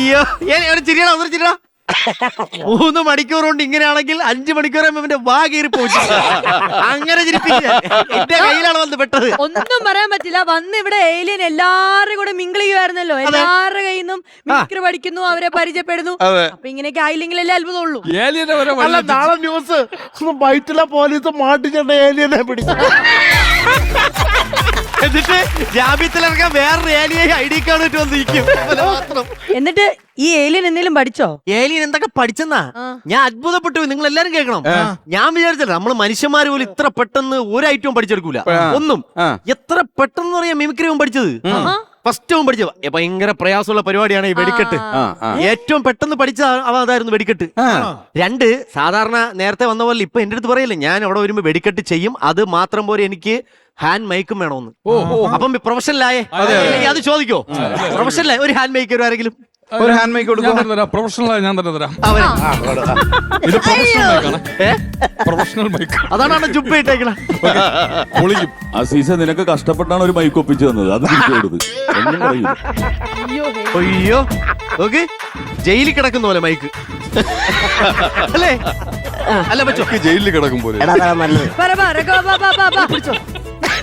അയ്യോ ഒരു ചിരിയടാ ഒന്നും ചിരിയടാ 3 മണിക്കൂർ കൊണ്ട് ഇങ്ങനെയാണെങ്കിൽ 5 മണിക്കൂർ ഇവന്റെ വാ കീറി പോയി അങ്ങനെ ചിരിപ്പിക്കുക എന്റെ കയ്യിലാണ് വന്ന് പെട്ടത്. ഒന്നും പറയാൻ പറ്റില്ല. വന്ന് ഇവിടെ ഏലിയൻ എല്ലാവരും കൂടെ മിങ്കിൾ ചെയ്യുമായിരുന്നല്ലോ. എല്ലാവരുടെ കയ്യിൽ നിന്നും മിമിക്രി പഠിക്കുന്നു, അവരെ പരിചയപ്പെടുന്നു. അപ്പൊ ഇങ്ങനെയൊക്കെ ആയില്ലെങ്കിലല്ലേ അത്ഭുതമുള്ളൂ. അല്ല നാളെ ന്യൂസ് വൈറ്റിലെ പോലീസ് മാട്ടിച്ചേട്ട ഏലിയനെ പിടിച്ചു. എന്നിട്ട് ജാമ്യത്തിലിറങ്ങാൻ വേറൊരു ഏലിയൻ ID കാർഡ് ഇട്ട് വന്നിരിക്കും മാത്രം. എന്നിട്ട് ഈ ഏലിയൻ എന്തെങ്കിലും പഠിച്ചോ? ഏലിയൻ എന്തൊക്കെ പഠിച്ചെന്നാ ഞാൻ അത്ഭുതപ്പെട്ടു. നിങ്ങൾ എല്ലാരും കേൾക്കണം. ഞാൻ വിചാരിച്ചല്ല നമ്മള് മനുഷ്യന്മാര് പോലും ഇത്ര പെട്ടെന്ന് ഒരു ഐറ്റവും പഠിച്ചെടുക്കൂല. ഒന്നും എത്ര പെട്ടെന്ന് പറയാം മിമിക്രിയും പഠിച്ചത്. ഫസ്റ്റ് പഠിച്ചത് ഭയങ്കര പ്രയാസമുള്ള പരിപാടിയാണ് ഈ വെടിക്കെട്ട്. ഏറ്റവും പെട്ടെന്ന് പഠിച്ച അതായിരുന്നു വെടിക്കെട്ട്. 2 സാധാരണ നേരത്തെ വന്ന പോലെ ഇപ്പൊ എന്റെ അടുത്ത് പറയല്ലേ, ഞാൻ അവിടെ വരുമ്പോ വെടിക്കെട്ട് ചെയ്യും. അത് മാത്രം പോലെ എനിക്ക് ഹാൻഡ് മൈക്കും വേണമെന്ന്. അപ്പം പ്രൊഫഷണലായേ അത് ചോദിക്കോ? പ്രൊഫഷണലായ ഒരു ഹാൻഡ് മൈക്ക് ആരെങ്കിലും ഒരു ഹാൻഡ് മൈക്ക് കൊടുക്കും. പ്രൊഫഷണലായി ഞാൻ തന്നെ തരാം. ഇത് പ്രൊഫഷണൽ മൈക്ക്. അതാണ് ജുബ്ബ ഇട്ടേക്കണ. അസീസ നിനക്ക് കഷ്ടപ്പെട്ടാണ് ഒരു മൈക്ക് ഒപ്പിച്ചു തന്നത്. അത് തിരിച്ചു അയ്യോ ഓക്കെ ജയിലിൽ കിടക്കുന്ന പോലെ മൈക്ക് അല്ലേ? അല്ല പറ്റോ ജയിലിൽ കിടക്കും പോലെ.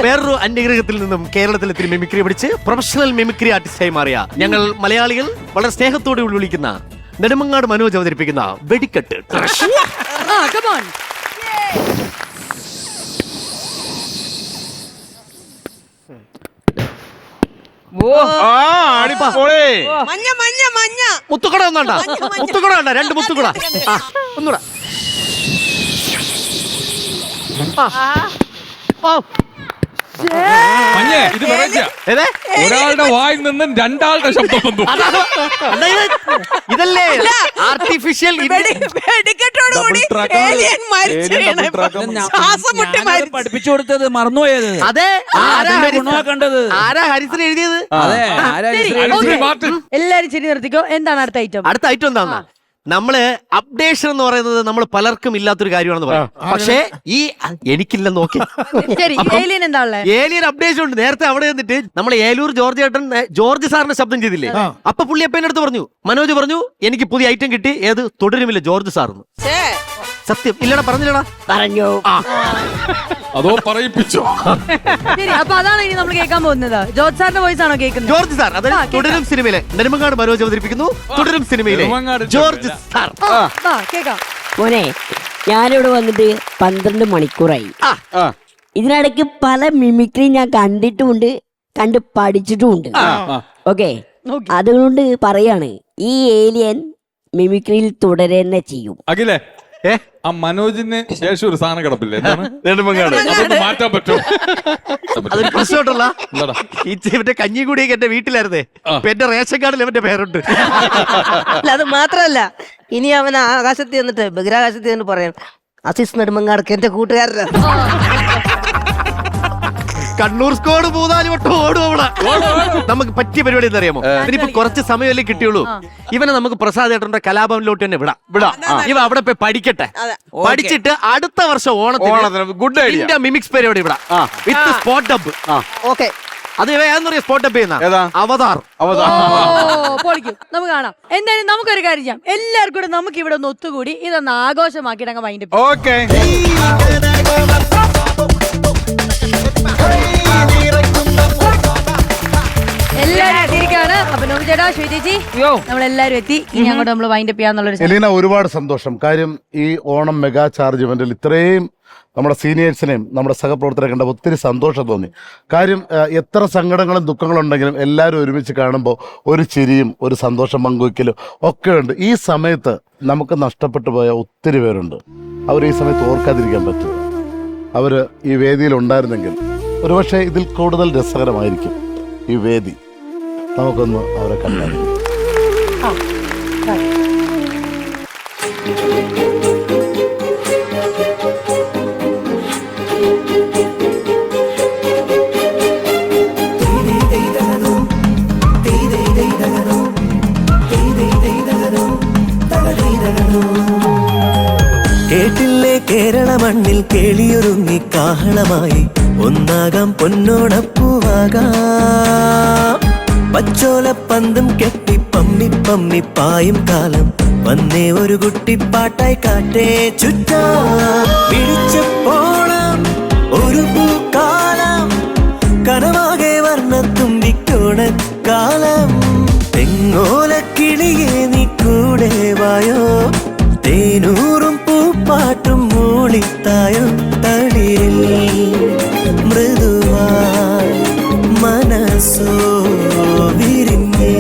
വേറൊരു അന്യഗ്രഹത്തിൽ നിന്നും കേരളത്തിൽ ഇത്തിരി മിമിക്രി പഠിച്ച് പ്രൊഫഷണൽ മിമിക്രി ആർട്ടിസ്റ്റായി മാറിയ ഞങ്ങൾ മലയാളികൾ വളരെ സ്നേഹത്തോടെ വിളിക്കുന്ന നെടുമങ്ങാട് മനോജ് അവതരിപ്പിക്കുന്ന വെടിക്കെട്ട്. മുത്തുക്കട ഒന്നാണ്ടാ, മുത്തുക്കട വേണ്ട, 2 മുത്തുക്കട. ഒന്നുകൂടാ. ഇത് ഒരാളുടെ വായിൽ നിന്നും 2 ശബ്ദം വന്നു. ഇതല്ലേ ആർട്ടിഫിഷ്യൽ പഠിപ്പിച്ചു കൊടുത്തത് മറന്നുപോയത്. അതെ കണ്ടത് ആരാ ഹരിസൻ എഴുതിയത്? എല്ലാരും ശരി നിർത്തിക്കോ. എന്താണ് അടുത്ത ഐറ്റം? അടുത്ത ഐറ്റം എന്താ? നമ്മള് അപ്ഡേഷൻ എന്ന് പറയുന്നത് നമ്മൾ പലർക്കും ഇല്ലാത്തൊരു കാര്യമാണെന്ന് പറയാം. പക്ഷേ ഈ എനിക്കില്ലെന്ന് നോക്കി ഏലിയൻ അപ്ഡേഷൻ ഉണ്ട്. നേരത്തെ അവിടെ നിന്നിട്ട് നമ്മൾ ഏലൂർ ജോർജ് ഏട്ടൻ ജോർജ് സാറിന്റെ ശബ്ദം ചെയ്തില്ലേ? അപ്പൊ പുള്ളി അപ്പേന്റെ അടുത്ത് പറഞ്ഞു, മനോജ് പറഞ്ഞു എനിക്ക് പുതിയ ഐറ്റം കിട്ടി. ഏത് തുടരുമില്ല ജോർജ് സാറിന്. സത്യം ഇല്ലടാ, പറഞ്ഞില്ലടാ? പറഞ്ഞു. അതോ പറയിപ്പിച്ചോ? അപ്പൊ അതാണ് ഇനി നമ്മൾ കേൾക്കാൻ പോകുന്നത്. ജോർജ് സാറിന്റെ വോയിസ് ആണോ കേൾക്കുന്നത്? ജോർജ് സാർ, അതായത് തുടരും സിനിമയിലെ നെടുമങ്ങാട് മനോജ് അവതരിപ്പിക്കുന്നു. തുടരും സിനിമയിലെ ജോർജ് സാർ. കേൾക്കാം. മോനെ, ഞാനിവിടെ വന്നിട്ട് 12 മണിക്കൂറായി. ഇതിനിടയ്ക്ക് പല മിമിക്രി ഞാൻ കണ്ടിട്ടുമുണ്ട്, കണ്ട് പഠിച്ചിട്ടുമുണ്ട്. ഓക്കെ, അതുകൊണ്ട് പറയാണ് ഈ ഏലിയൻ മിമിക്രിയിൽ തുടരുന്നെ ചെയ്യും. അഖിലേ, ആ മനോജിന് ശേഷം ഒരു സാധനം കിടപ്പില്ലേ? മാറ്റാൻ പറ്റുമോ? അതൊരു പ്രശ്നമുണ്ടല്ല. ഇവന്റെ കഞ്ഞി കൂടിയൊക്കെ എന്റെ വീട്ടിലായിരുന്നേ. എന്റെ റേഷൻ കാർഡിൽ അവന്റെ പേരുണ്ട്. അല്ല, അത് മാത്രല്ല, ഇനി അവൻ ആകാശത്ത് ചെന്നിട്ട് ബഹിരാകാശത്ത് ചെന്ന് പറയാം, അസീസ് നെടുമങ്ങാടൊക്കെ എന്റെ കൂട്ടുകാരനാണ്. കണ്ണൂർ സ്കോഡ് 3-4 വട്ടം ഓടും അവിടെ. നമുക്ക് പറ്റിയ പരിപാടി എന്താ അറിയാമോ? ഇതിനിപ്പോ കുറച്ച് സമയമല്ലേ കിട്ടിയുള്ളൂ. ഇവനെ നമുക്ക് പ്രസാദ് ഏട്ടന്റെ കലാഭവനിലോട്ട് തന്നെ വിടാം. ഇവ അവിടെ പോയി പഠിക്കട്ടെ. പഠിച്ചിട്ട് അടുത്ത വർഷം ഓണത്തിന് ഗുഡ് ഐഡിയ മിമിക്സ് പരിപാടി വിടാം വിത്ത് സ്പോട്ട് ഡബ്. ഓക്കെ, അത് ഏതെന്ന് പറയാം? സ്പോട്ട് ഡബ് ചെയ്യുന്ന അവതാർ. പൊളിക്കും, നമുക്ക് കാണാം. എന്തായാലും നമുക്കൊരു കാര്യം ചെയ്യാം. എല്ലാവർക്കും കൂടെ നമുക്ക് ഇവിടെ ഒന്ന് ഒത്തുകൂടി ഇതൊന്ന് ആഘോഷമാക്കിയിട്ട് അങ്ങ് വൈൻഡ്. ഓക്കെ, എല്ലാരും എത്തിയിരിക്കാണ്. അപ്പൊ നോബി ചേട്ടാ, ശ്വേത ചേച്ചി, നമ്മളെല്ലാരും എത്തി. ഇനി അങ്ങോട്ട് നമ്മൾ വൈൻഡ് അപ്പ് ചെയ്യാന്നുള്ളൊരു. എലീന, ഒരുപാട് സന്തോഷം. കാര്യം ഈ ഓണം മെഗാ ചാർജ് ഇവന്റിൽ ഇത്രയും നമ്മുടെ സീനിയേഴ്സിനെയും നമ്മുടെ സഹപ്രവർത്തകരെ കണ്ട ഒത്തിരി സന്തോഷം തോന്നി. കാര്യം എത്ര സങ്കടങ്ങളും ദുഃഖങ്ങളും ഉണ്ടെങ്കിലും എല്ലാവരും ഒരുമിച്ച് കാണുമ്പോൾ ഒരു ചിരിയും ഒരു സന്തോഷം പങ്കുവയ്ക്കലും ഒക്കെ ഉണ്ട്. ഈ സമയത്ത് നമുക്ക് നഷ്ടപ്പെട്ടു പോയ ഒത്തിരി പേരുണ്ട്. അവർ ഈ സമയത്ത് ഓർക്കാതിരിക്കാൻ പറ്റും. അവർ ഈ വേദിയിൽ ഉണ്ടായിരുന്നെങ്കിൽ ഒരുപക്ഷെ ഇതിൽ കൂടുതൽ രസകരമായിരിക്കും ഈ വേദി. നമുക്കൊന്ന് അവരെ കണ്ടാൽ. കേട്ടില്ലേ കേരള മണ്ണിൽ കേളിയൊരുങ്ങി കാഹളമായി ഒന്നാകാം പൊന്നോണപ്പൂവാകാം പച്ചോലപ്പന്തും കെട്ടി പമ്മി പമ്മി പായും കാലം വന്നേ ഒരു കുട്ടിപ്പാട്ടായി കാറ്റേ ചുറ്റാ പിടിച്ചപ്പോളം ഒരു പൂക്കാലം കനവാകെ വർണ്ണത്തുമ്പിക്കോണക്കാലം തെങ്ങോലക്കിളിയെ നീ കൂടെ വായോ തേനൂറും പൂപ്പാട്ടും മൂളിത്തായോ തളിരിൽ മൃദുവായി മനസ്സോ വിരിഞ്ഞേ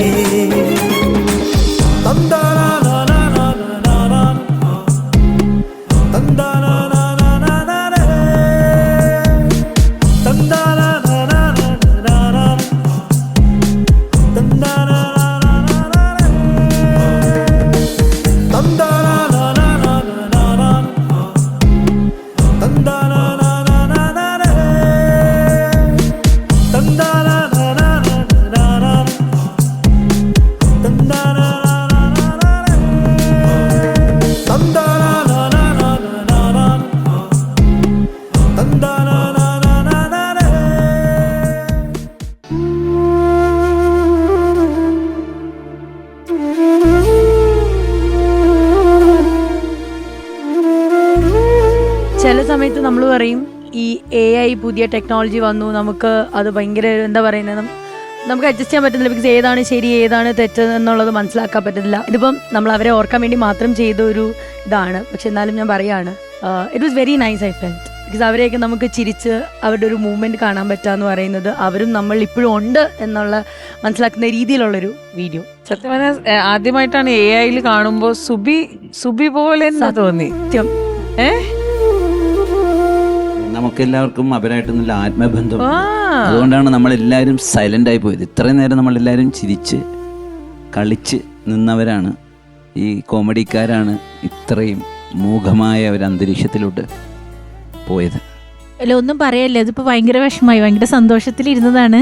ചില സമയത്ത് നമ്മൾ പറയും ഈ AI പുതിയ ടെക്നോളജി വന്നു, നമുക്ക് അത് ഭയങ്കര എന്താ പറയുന്നത്, നമുക്ക് അഡ്ജസ്റ്റ് ചെയ്യാൻ പറ്റുന്നില്ല. ബിക്കോസ് ഏതാണ് ശരി ഏതാണ് തെറ്റ് എന്നുള്ളത് മനസ്സിലാക്കാൻ പറ്റുന്നില്ല. ഇതിപ്പം നമ്മൾ അവരെ ഓർക്കാൻ വേണ്ടി മാത്രം ചെയ്ത ഒരു ഇതാണ്. പക്ഷെ എന്നാലും ഞാൻ പറയാണ്, it was very nice. I felt because അവരെയൊക്കെ നമുക്ക് ചിരിച്ച് അവരുടെ ഒരു മൂവ്മെന്റ് കാണാൻ പറ്റാന്ന് പറയുന്നത് അവരും നമ്മൾ ഇപ്പോഴും ഉണ്ട് എന്നുള്ള മനസ്സിലാക്കുന്ന രീതിയിലുള്ളൊരു വീഡിയോ. സത്യം പറഞ്ഞാൽ ആദ്യമായിട്ടാണ് AI കാണുമ്പോൾ സുബി പോലെ തോന്നി. സത്യം. നമുക്കെല്ലാവർക്കും അവരായിട്ട് നല്ല ആത്മബന്ധം. അതുകൊണ്ടാണ് നമ്മളെല്ലാവരും സൈലന്റ് ആയി പോയത്. ഇത്രയും നേരം നമ്മളെല്ലാവരും ചിരിച്ച് കളിച്ച് നിന്നവരാണ്. ഈ കോമഡിക്കാരാണ് ഇത്രയും മൂകമായ ഒരു അന്തരീക്ഷത്തിലോട്ട് പോയത്. അല്ല, ഒന്നും പറയല്ലേ, അതിപ്പോൾ ഭയങ്കര വിഷമമായി. ഭയങ്കര സന്തോഷത്തിലിരുന്നതാണ്.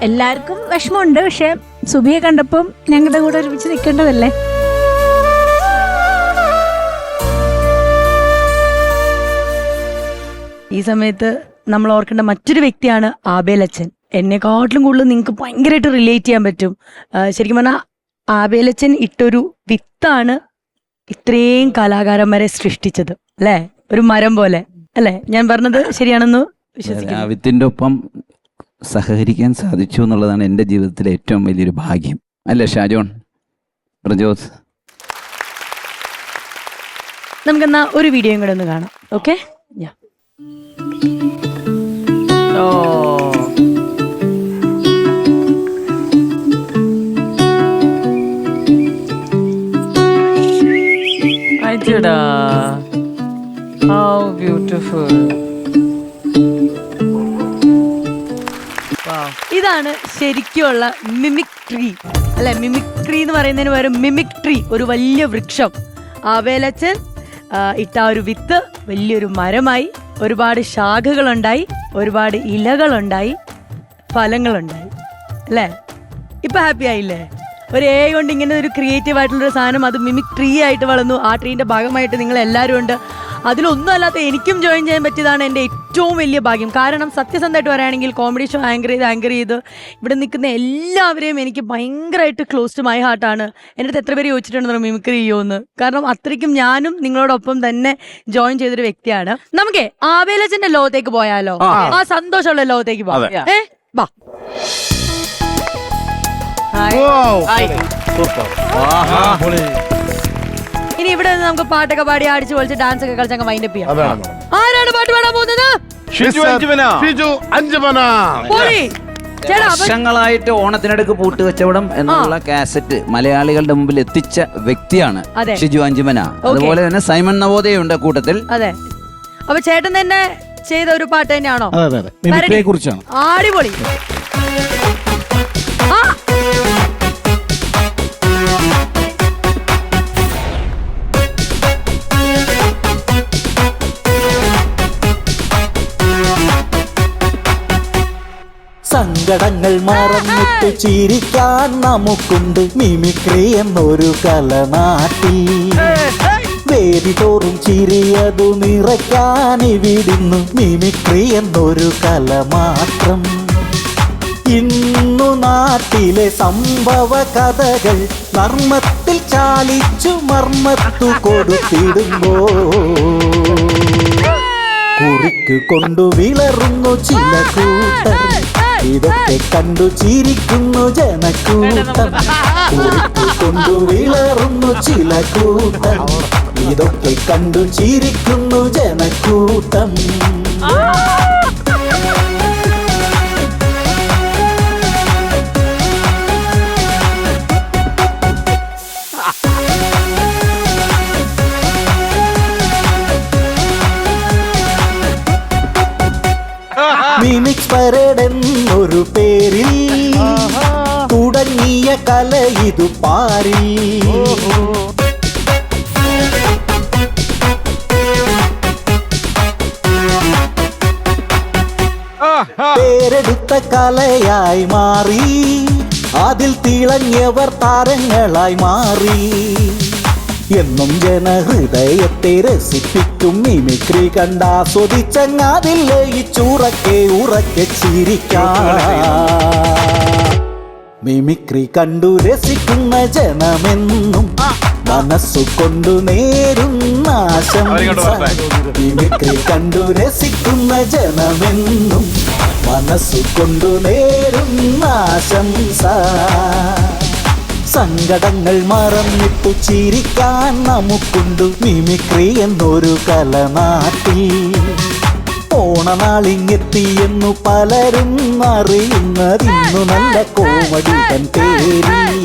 എല്ലാവർക്കും വിഷമമുണ്ട്. പക്ഷെ സുബിയെ കണ്ടപ്പം ഞങ്ങളുടെ കൂടെ ഒരുമിച്ച് നിൽക്കേണ്ടതല്ലേ. ഈ സമയത്ത് നമ്മൾ ഓർക്കേണ്ട മറ്റൊരു വ്യക്തിയാണ് ആബേലച്ചൻ. എന്നെക്കാട്ടിലും കൂടുതൽ നിങ്ങൾക്ക് ഭയങ്കരമായിട്ട് റിലേറ്റ് ചെയ്യാൻ പറ്റും. ശരിക്കും പറഞ്ഞാൽ ആബേലച്ചൻ ഇട്ടൊരു വിത്താണ് ഇത്രയും കലാകാരന്മാരെ സൃഷ്ടിച്ചത് അല്ലേ? ഒരു മരം പോലെ അല്ലേ? ഞാൻ പറഞ്ഞത് ശരിയാണെന്ന് വിശ്വസിക്കുന്നു. ആ വിത്തിന്റെ ഒപ്പം സഹകരിക്കാൻ സാധിച്ചു എന്നുള്ളതാണ് എൻ്റെ ജീവിതത്തിലെ ഏറ്റവും വലിയൊരു ഭാഗ്യം. അല്ലേ ഷാജോൺ, പ്രജോത്? നമുക്കെന്നാ ഒരു വീഡിയോയും കൂടെ ഒന്ന് കാണാം. ഓക്കെ. How beautiful. ഇതാണ് ശരിക്കുള്ള മിമിക്രി അല്ലെ? മിമിക്രി എന്ന് പറയുന്നതിന് പകരം മിമിക്ട്രി, ഒരു വലിയ വൃക്ഷം. ആബേലച്ചൻ ഇട്ട ഒരു വിത്ത് വലിയൊരു മരമായി, ഒരുപാട് ശാഖകളുണ്ടായി, ഒരുപാട് ഇലകളുണ്ടായി, ഫലങ്ങളുണ്ടായി അല്ലേ? ഇപ്പൊ ഹാപ്പി ആയില്ലേ? ഒരു AI കൊണ്ട് ഇങ്ങനെ ഒരു ക്രിയേറ്റീവ് ആയിട്ടുള്ളൊരു സാധനം, അത് മിമിക് ട്രീ ആയിട്ട് വളർന്നു. ആ ട്രീൻ്റെ ഭാഗമായിട്ട് നിങ്ങൾ എല്ലാവരും ഉണ്ട്. അതിലൊന്നും അല്ലാത്ത എനിക്കും ജോയിൻ ചെയ്യാൻ പറ്റിയതാണ് എൻ്റെ ഏറ്റവും വലിയ ഭാഗ്യം. കാരണം സത്യസന്ധമായിട്ട് പറയുകയാണെങ്കിൽ കോമഡി ഷോ ആങ്കർ ചെയ്ത് ഇവിടെ നിൽക്കുന്ന എല്ലാവരെയും എനിക്ക് ഭയങ്കരമായിട്ട് ക്ലോസ് ടു മൈ ഹാർട്ടാണ്. എൻ്റെ അടുത്ത് എത്ര പേര് ചോദിച്ചിട്ടുണ്ടെന്ന് മിമിക്രി ചെയ്യുമെന്ന്. കാരണം അത്രയ്ക്കും ഞാനും നിങ്ങളോടൊപ്പം തന്നെ ജോയിൻ ചെയ്തൊരു വ്യക്തിയാണ്. നമുക്കേ ആബേലച്ചന്റെ ലോകത്തേക്ക് പോയാലോ? ആ സന്തോഷമുള്ള ലോകത്തേക്ക് പോവാം. വാ. ഇനി ഇവിടെ നിന്ന് നമുക്ക് പാട്ടൊക്കെ പാടി അടിച്ചു പൊളിച്ച് ഡാൻസ് ഒക്കെ കളിച്ച് വൈൻഡ് അപ്പ് ചെയ്യാം. ആരാണ് പാട്ട് പാടാൻ പോകുന്നത്? വർഷങ്ങളായിട്ട് ഓണത്തിനടുക്ക് പൂട്ടുകച്ചവടം എന്നുള്ള കാസറ്റ് മലയാളികളുടെ മുമ്പിൽ എത്തിച്ച വ്യക്തിയാണ് ഷിജു അഞ്ചുമന. അതുപോലെ തന്നെ സൈമൺ നവോദയുണ്ട് കൂട്ടത്തിൽ. അതെ. അപ്പൊ ചേട്ടൻ തന്നെ ചെയ്ത ഒരു പാട്ട് തന്നെയാണോ? കുറിച്ചാണ്. അടിപൊളി. സങ്കടങ്ങൾ മറന്നിട്ട് ചിരിക്കാൻ നമുക്കുണ്ട് മിമിക്രി എന്നൊരു കലനാട്ടി. വേദി തോറും ചിരിയതു നിറയ്ക്കാൻ ഇവിടുന്നു മിമിക്രി എന്നൊരു കല മാത്രം. ഇന്ന് കേൾക്കുന്നു നാട്ടിലെ സംഭവ കഥകൾ, നർമ്മത്തിൽ ചാലിച്ചു മർമ്മത്തു കൊടുത്തിടുമ്പോ കുറിക്ക് കൊണ്ടു വിളറുന്നു ചില കൂട്ടർ, ഇതൊക്കെ കണ്ടു ചിരിക്കുന്നു ജനക്കൂട്ടം. കുറിക്ക് കൊണ്ടു വിളറുന്നു ചില കൂട്ടർ, ഇതൊക്കെ കണ്ടു ചിരിക്കുന്നു ജനക്കൂട്ടം. മിമിക്സ് പരേഡ് എന്നൊരു പേരിൽ തുടങ്ങിയ കല ഇതു പാരി. പേരെടുത്ത കലയായി മാറി, അതിൽ തിളങ്ങിയവർ താരങ്ങളായി മാറി. എന്നും ജനഹൃദയത്തെ രസിപ്പിക്കും മിമിക്രി കണ്ടാസ്വദിച്ചങ്ങാതിൽ ലയിച്ചുറക്കെ ഉറക്കെ ചിരിക്കാം. മിമിക്രി കണ്ടു രസിക്കുന്ന ജനമെന്നും മനസ്സുകൊണ്ടു നേരുന്ന ആശംസ. മിമിക്രി കണ്ടു രസിക്കുന്ന ജനമെന്നും മനസ്സുകൊണ്ടു നേരുന്ന ആശംസ. സങ്കടങ്ങൾ മറന്നിട്ടു ചിരിക്കാൻ നമുക്കുണ്ട് മിമിക്രി എന്നൊരു കല നാട്ടിൽ. ഓണനാളിങ്ങെത്തിയെന്നു പലരും അറിയുന്നതിന്നു നല്ല കോമഡി തൻ പേരിൽ.